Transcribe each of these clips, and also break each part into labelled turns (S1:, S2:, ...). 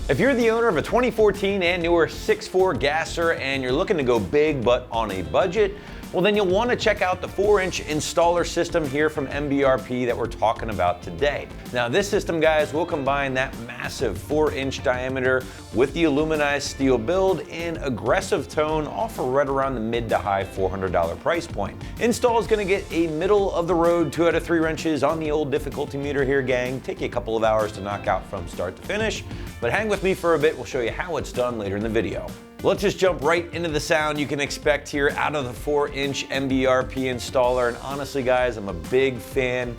S1: If you're the owner of a 2014 and newer 6.4 gasser and you're looking to go big but on a budget, well then you'll want to check out the 4-inch installer system here from MBRP that we're talking about today. Now this system, guys, will combine that massive 4-inch diameter with the aluminized steel build in aggressive tone, all for right around the mid to high $400 price point. Install is going to get a middle of the road 2 out of 3 wrenches on the old difficulty meter here, gang. Take you a couple of hours to knock out from start to finish, but hang with me for a bit. We'll show you how it's done later in the video. Let's just jump right into the sound you can expect here out of the 4-inch MBRP installer. And honestly, guys, I'm a big fan.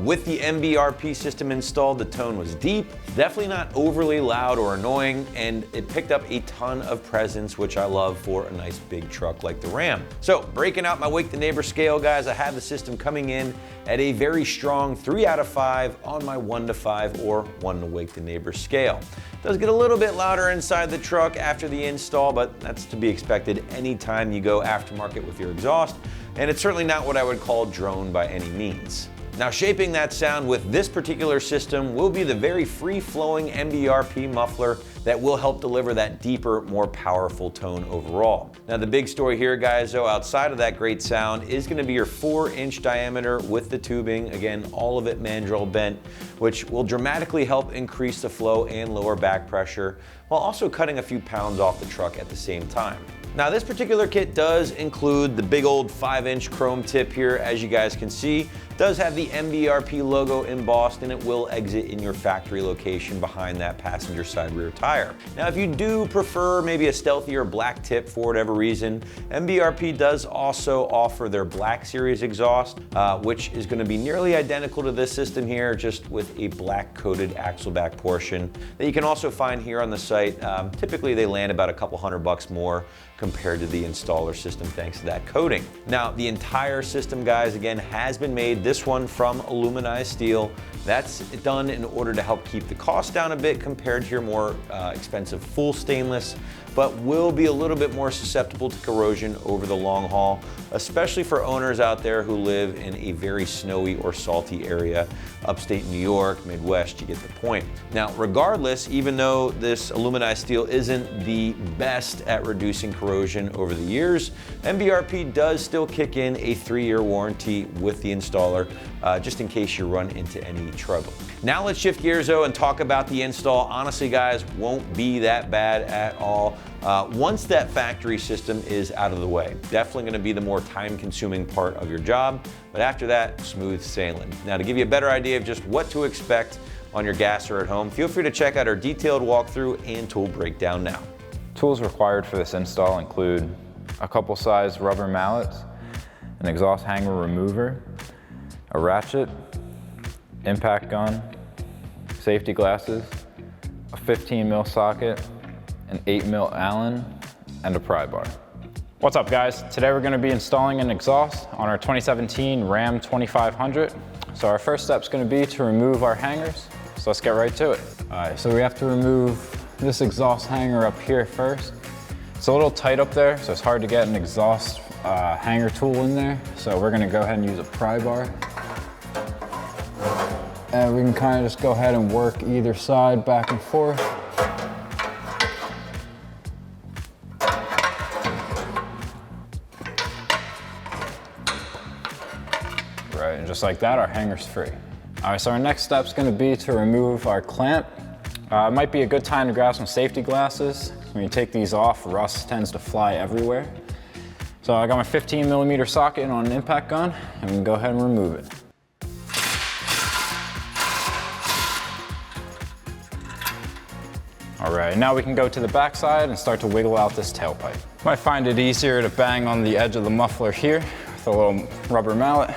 S1: With the MBRP system installed, the tone was deep, definitely not overly loud or annoying, and it picked up a ton of presence, which I love for a nice big truck like the Ram. So breaking out my Wake the Neighbor scale, guys, I have the system coming in at a very strong 3 out of 5 on my 1 to 5 or 1 to Wake the Neighbor scale. It does get a little bit louder inside the truck after the install, but that's to be expected anytime you go aftermarket with your exhaust, and it's certainly not what I would call drone by any means. Now, shaping that sound with this particular system will be the very free-flowing MBRP muffler that will help deliver that deeper, more powerful tone overall. Now, the big story here, guys, though, outside of that great sound, is going to be your 4-inch diameter with the tubing. Again, all of it mandrel bent, which will dramatically help increase the flow and lower back pressure, while also cutting a few pounds off the truck at the same time. Now, this particular kit does include the big old 5-inch chrome tip here, as you guys can see. It does have the MBRP logo embossed, and it will exit in your factory location behind that passenger side rear tire. Now, if you do prefer maybe a stealthier black tip for whatever reason, MBRP does also offer their Black Series exhaust, which is going to be nearly identical to this system here, just with a black coated axle back portion that you can also find here on the site. Typically, they land about a couple $100 more compared to the installer system thanks to that coating. Now, the entire system, guys, again, has been made, this one from aluminized steel. That's done in order to help keep the cost down a bit compared to your more expensive full stainless, but will be a little bit more susceptible to corrosion over the long haul, especially for owners out there who live in a very snowy or salty area, upstate New York, Midwest, you get the point. Now, regardless, even though this aluminized steel isn't the best at reducing corrosion over the years, MBRP does still kick in a 3-year warranty with the installer, just in case you run into any trouble. Now let's shift gears though and talk about the install. Honestly, guys, won't be that bad at all. Once that factory system is out of the way, definitely going to be the more time-consuming part of your job, but after that, smooth sailing. Now, to give you a better idea of just what to expect on your gasser at home, feel free to check out our detailed walkthrough and tool breakdown now.
S2: Tools required for this install include a couple size rubber mallets, an exhaust hanger remover, a ratchet, impact gun, safety glasses, a 15 mil socket, an 8 mil Allen, and a pry bar. What's up, guys? Today we're going to be installing an exhaust on our 2017 Ram 2500. So our first step is going to be to remove our hangers. So let's get right to it. All right, so we have to remove this exhaust hanger up here first. It's a little tight up there, so it's hard to get an exhaust hanger tool in there. So we're going to go ahead and use a pry bar. And we can kind of just go ahead and work either side back and forth. Right, and just like that, our hanger's free. All right, so our next step is going to be to remove our clamp. It might be a good time to grab some safety glasses. When you take these off, rust tends to fly everywhere. So I got my 15 millimeter socket on an impact gun, and we can go ahead and remove it. All right, now we can go to the back side and start to wiggle out this tailpipe. Might find it easier to bang on the edge of the muffler here with a little rubber mallet.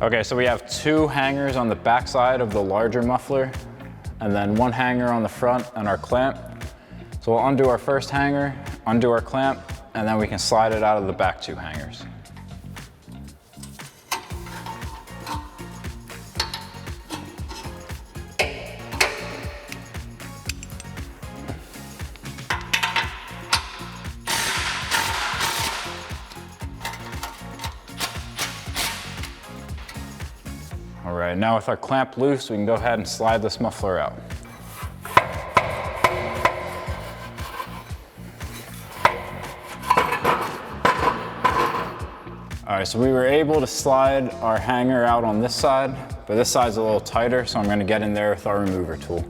S2: Okay, so we have 2 hangers on the back side of the larger muffler, and then 1 hanger on the front and our clamp. So we'll undo our first hanger, undo our clamp, and then we can slide it out of the back 2 hangers. right, now with our clamp loose, we can go ahead and slide this muffler out. All right, so we were able to slide our hanger out on this side, but this side's a little tighter, so I'm gonna get in there with our remover tool.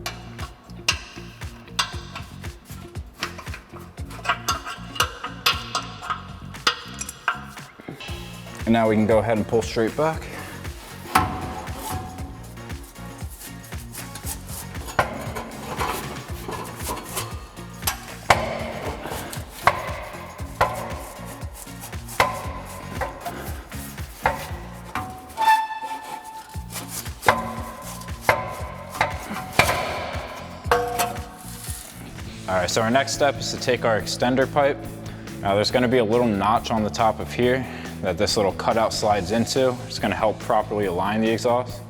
S2: And now we can go ahead and pull straight back. All right, so our next step is to take our extender pipe. Now there's gonna be a little notch on the top of here that this little cutout slides into. It's gonna help properly align the exhaust.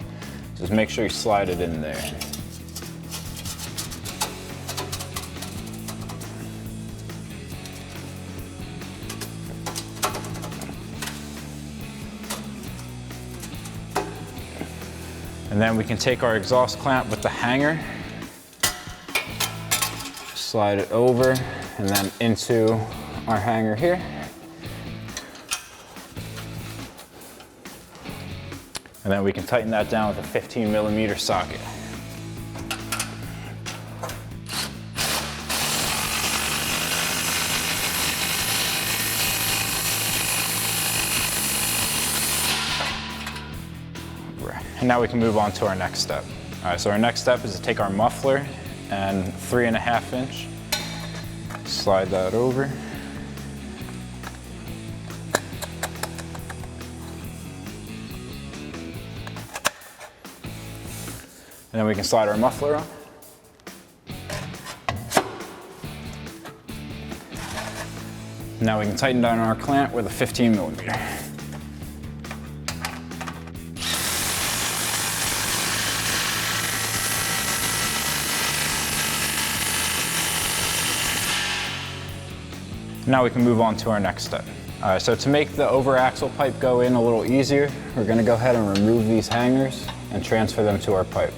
S2: Just make sure you slide it in there. And then we can take our exhaust clamp with the hanger, slide it over and then into our hanger here. And then we can tighten that down with a 15mm socket. And now we can move on to our next step. All right, so our next step is to take our muffler and 3.5 inch, slide that over. And then we can slide our muffler on. Now we can tighten down our clamp with a 15mm. Now we can move on to our next step. All right, so to make the over axle pipe go in a little easier, we're gonna go ahead and remove these hangers and transfer them to our pipe.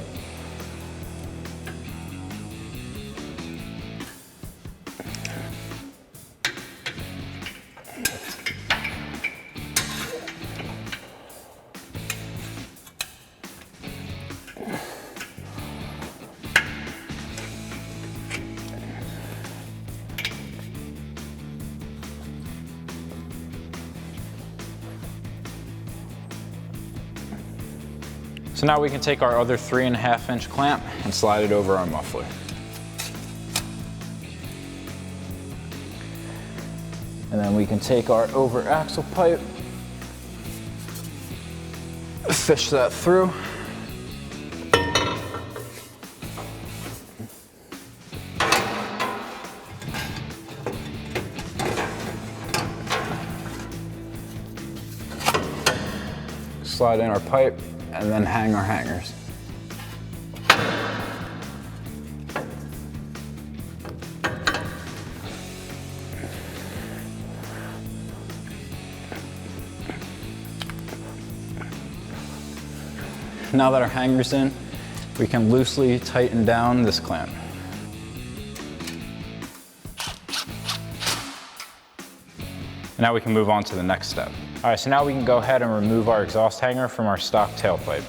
S2: So now we can take our other 3.5 inch clamp and slide it over our muffler. And then we can take our over axle pipe, fish that through. Slide in our pipe and then hang our hangers. Now that our hanger's in, we can loosely tighten down this clamp. Now we can move on to the next step. All right, so now we can go ahead and remove our exhaust hanger from our stock tailpipe.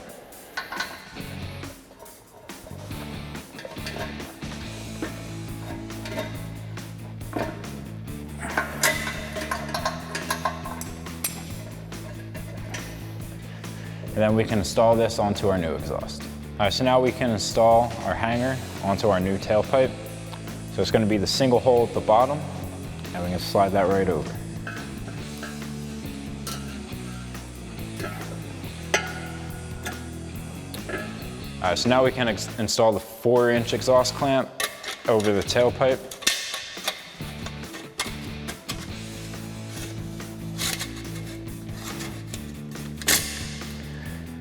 S2: And then we can install this onto our new exhaust. All right, so now we can install our hanger onto our new tailpipe. So it's gonna be the single hole at the bottom, and we can slide that right over. All right, so now we can install the 4-inch exhaust clamp over the tailpipe.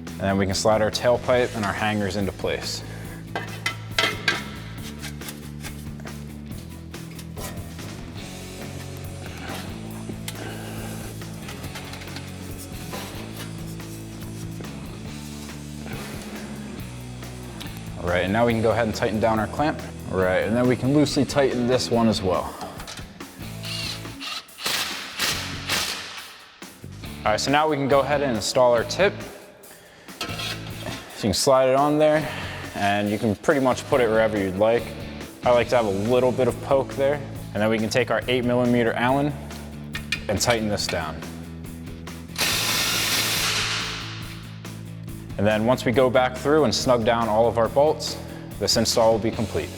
S2: And then we can slide our tailpipe and our hangers into place.
S3: right, and now we can go ahead and tighten down our clamp. All right, and then we can loosely tighten this one as well. All right, so now we can go ahead and install our tip. So you can slide it on there, and you can pretty much put it wherever you'd like. I like to have a little bit of poke there, and then we can take our 8mm Allen and tighten this down. And then once we go back through and snug down all of our bolts, this install will be complete.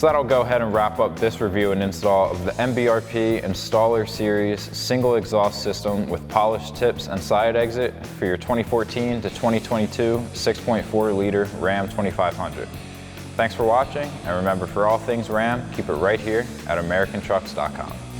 S2: So that'll go ahead and wrap up this review and install of the MBRP Installer Series single exhaust system with polished tips and side exit for your 2014 to 2022 6.4 liter Ram 2500. Thanks for watching, and remember, for all things Ram, keep it right here at AmericanTrucks.com.